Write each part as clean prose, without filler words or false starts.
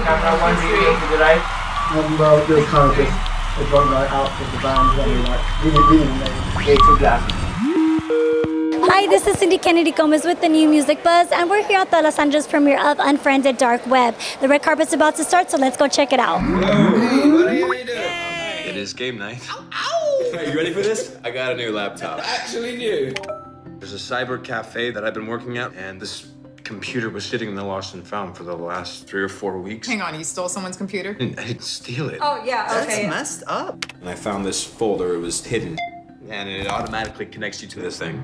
Camera one, do you to the right? Well, you're kind of just a drunk night out with the band, when you're like really black. Hi, this is Cindy Kennedy Gomez with the New Music Buzz, and we're here at the Los Angeles premiere of Unfriended Dark Web. The red carpet's about to start, so let's go check it out. Hey, buddy, how you doing? It is game night. Ow, ow! Are you ready for this? I got a new laptop. Actually new. There's a cyber cafe that I've been working at, and this computer was sitting in the lost and found for the last 3 or 4 weeks. Hang on, you stole someone's computer? I didn't steal it. Oh, yeah, okay. That's messed up. And I found this folder, it was hidden, and it automatically connects you to this thing.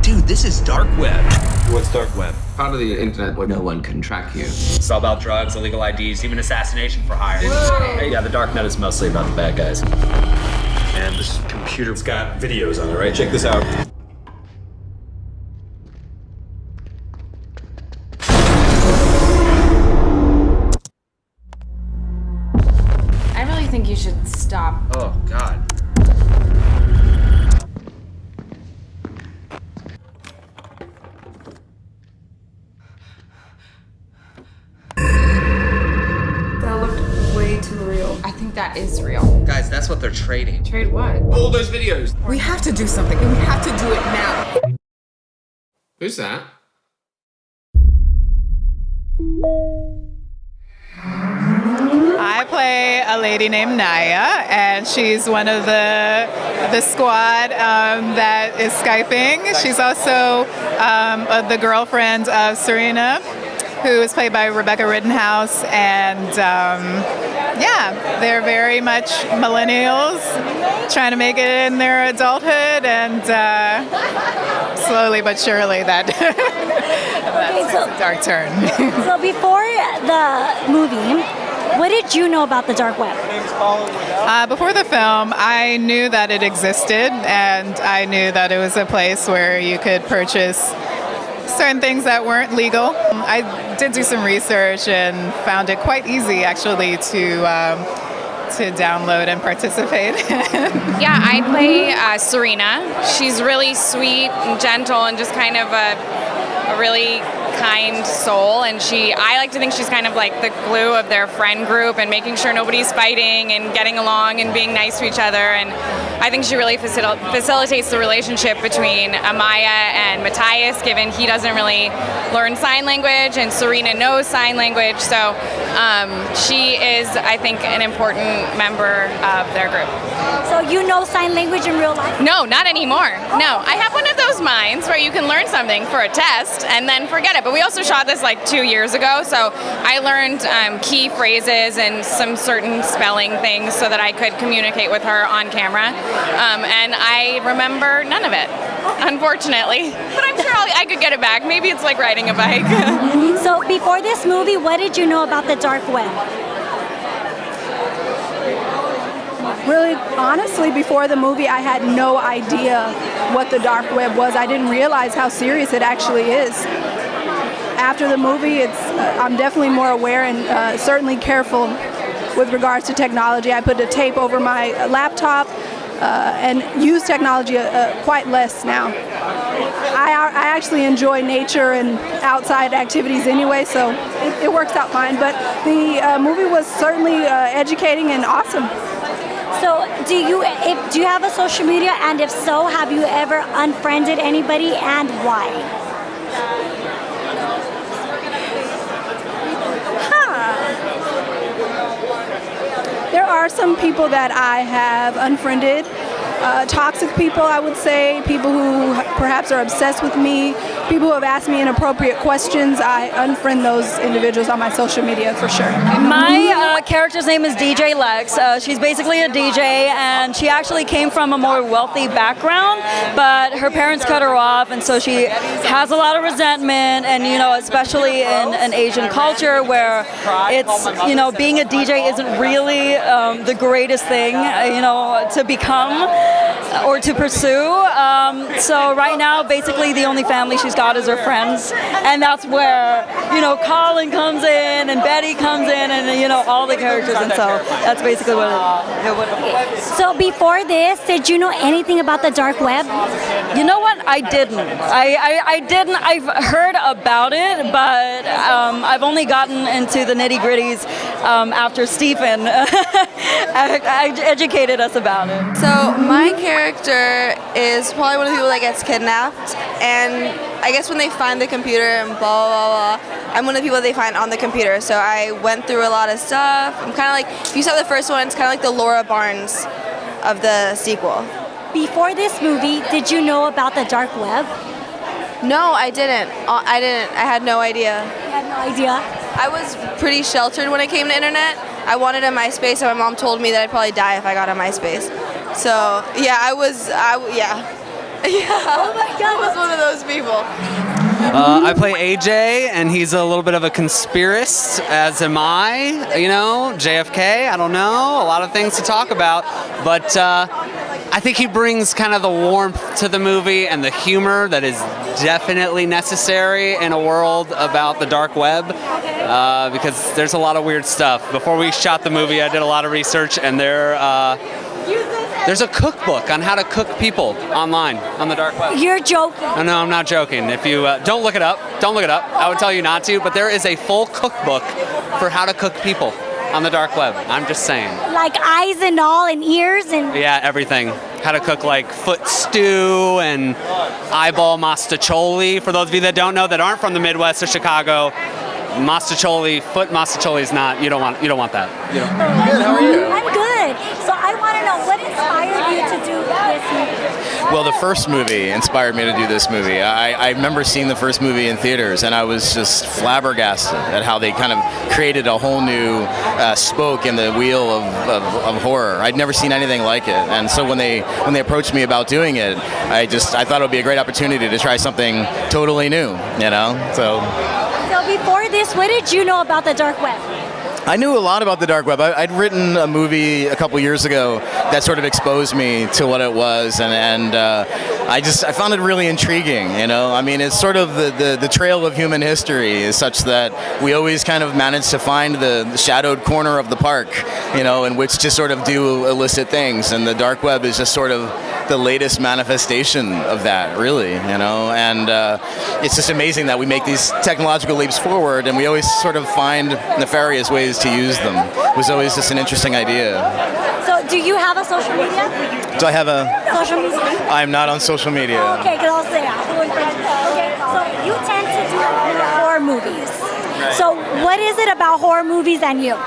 Dude, this is dark web. What's dark web? Part of the internet where no one can track you. It's all about drugs, illegal IDs, even assassination for hire. Yeah, the dark net is mostly about the bad guys. And this computer's got videos on it, right? Check this out. I really think you should stop. Oh, God. That looked way too real. I think that is real. Guys, that's what they're trading. Trade what? All those videos. We have to do something, and we have to do it now. Who's that? I play a lady named Naya, and she's one of the squad that is Skyping. She's also the girlfriend of Serena, who is played by Rebecca Rittenhouse, and yeah, they're very much millennials trying to make it in their adulthood, and slowly but surely that's a dark turn. So before the movie, what did you know about the dark web? Before the film, I knew that it existed, and I knew that it was a place where you could purchase certain things that weren't legal. I did do some research and found it quite easy, actually, to download and participate. Yeah, I play Serena. She's really sweet and gentle and just kind of a really kind soul, and I like to think she's kind of like the glue of their friend group and making sure nobody's fighting and getting along and being nice to each other, and I think she really facilitates the relationship between Amaya and Matthias, given he doesn't really learn sign language and Serena knows sign language, so she is, I think, an important member of their group. So you know sign language in real life? No, not anymore. No, I have one of those minds where you can learn something for a test and then forget it. But we also shot this like 2 years ago, so I learned key phrases and some certain spelling things so that I could communicate with her on camera. And I remember none of it, unfortunately. But I'm sure I could get it back. Maybe it's like riding a bike. So before this movie, what did you know about the dark web? Really, honestly, before the movie, I had no idea what the dark web was. I didn't realize how serious it actually is. After the movie, I'm definitely more aware and certainly careful with regards to technology. I put a tape over my laptop and use technology quite less now. I actually enjoy nature and outside activities anyway, so it works out fine. But the movie was certainly educating and awesome. So do you have a social media, and if so, have you ever unfriended anybody, and why? There are some people that I have unfriended. Toxic people, I would say, people who perhaps are obsessed with me, people who have asked me inappropriate questions. I unfriend those individuals on my social media for sure. My character's name is DJ Lex. She's basically a DJ, and she actually came from a more wealthy background, but her parents cut her off, and so she has a lot of resentment, and especially in an Asian culture where it's, being a DJ isn't really the greatest thing, to become or to pursue. So right now, basically the only family she's got thought is her friends, and that's where Colin comes in and Betty comes in, and all the characters, and so that's basically what it. So before this, did you know anything about the dark web? You know what? I didn't. I didn't. I've heard about it, but I've only gotten into the nitty-gritties after Stephen educated us about it. So my character is probably one of the people that gets kidnapped, and I guess when they find the computer and blah, blah, blah, I'm one of the people that they find on the computer. So I went through a lot of stuff. I'm kind of like, if you saw the first one, it's kind of like the Laura Barnes of the sequel. Before this movie, did you know about the dark web? No, I didn't. I had no idea. You had no idea? I was pretty sheltered when it came to internet. I wanted a MySpace, and my mom told me that I'd probably die if I got a MySpace. So yeah, yeah. Oh my God. I was one of those people. I play AJ, and he's a little bit of a conspiracist, as am I. JFK, I don't know, a lot of things to talk about, but I think he brings kind of the warmth to the movie and the humor that is definitely necessary in a world about the dark web, because there's a lot of weird stuff. Before we shot the movie, I did a lot of research, and there's a cookbook on how to cook people online on the dark web. You're joking. Oh, no, I'm not joking. If you don't look it up, I would tell you not to, but there is a full cookbook for how to cook people on the dark web. I'm just saying. Like eyes and all, and ears and... Yeah, everything. How to cook like foot stew and eyeball mastacholi. For those of you that don't know, that aren't from the Midwest or Chicago, mastacholi, foot mastacholi is not, you don't want that. Good, how are you? I'm good. So I want to know, what inspired you to do this movie? Well, the first movie inspired me to do this movie. I remember seeing the first movie in theaters, and I was just flabbergasted at how they kind of created a whole new spoke in the wheel of horror. I'd never seen anything like it, and so when they approached me about doing it, I thought it would be a great opportunity to try something totally new, So before this, what did you know about the dark web? I knew a lot about the dark web. I'd written a movie a couple years ago that sort of exposed me to what it was, and I found it really intriguing. I mean, it's sort of the trail of human history is such that we always kind of manage to find the shadowed corner of the park, in which to sort of do illicit things, and the dark web is just sort of the latest manifestation of that, really, and it's just amazing that we make these technological leaps forward, and we always sort of find nefarious ways to use them. It was always just an interesting idea. So do you have a social media? Do I have a... Social media? I'm not on social media. Oh, okay, because I'll say okay, so you tend to do horror movies. Right. So what is it about horror movies and you?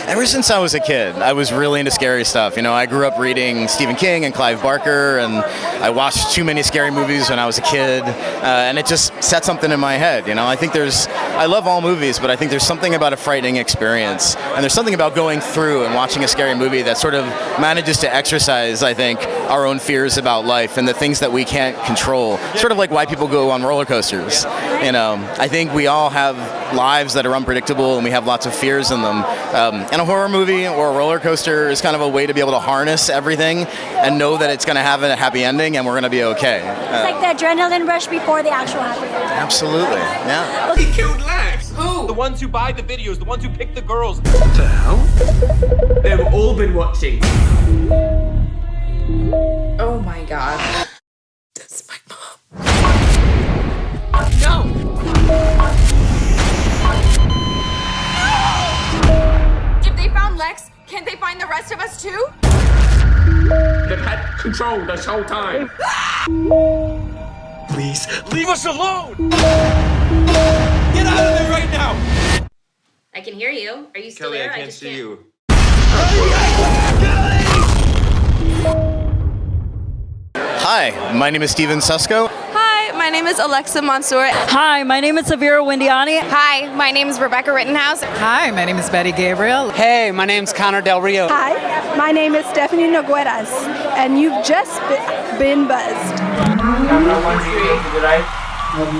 Ever since I was a kid, I was really into scary stuff. I grew up reading Stephen King and Clive Barker, and I watched too many scary movies when I was a kid, and it just set something in my head. I love all movies, but I think there's something about a frightening experience, and there's something about going through and watching a scary movie that sort of manages to exercise, I think, our own fears about life and the things that we can't control. Sort of like why people go on roller coasters. I think we all have lives that are unpredictable, and we have lots of fears in them. And a horror movie or a roller coaster is kind of a way to be able to harness everything and know that it's going to have a happy ending and we're going to be okay. It's like the adrenaline rush before the actual happy ending. Absolutely, yeah. He killed Lex. Who? The ones who buy the videos, the ones who pick the girls. What the hell? They've all been watching. Oh my God. That's my mom. No! If they found Lex, can't they find the rest of us too? They've had control this whole time. Please, leave us alone! Get out of there right now! I can hear you. Are you still Kelly, there? I can't just see you. Hi, my name is Steven Susko. Hi, my name is Alexa Mansour. Hi, my name is Savira Windiani. Hi, my name is Rebecca Rittenhouse. Hi, my name is Betty Gabriel. Hey, my name's Connor Del Rio. Hi, my name is Stephanie Nogueras, and you've just been buzzed.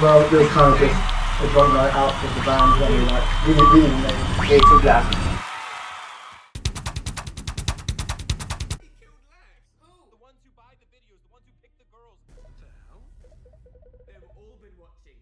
Well, you're kind of just a drunk night out with the band, where you're like really late to black. The ones who buy the videos, the ones who pick the girls. What the hell? They've all been watching.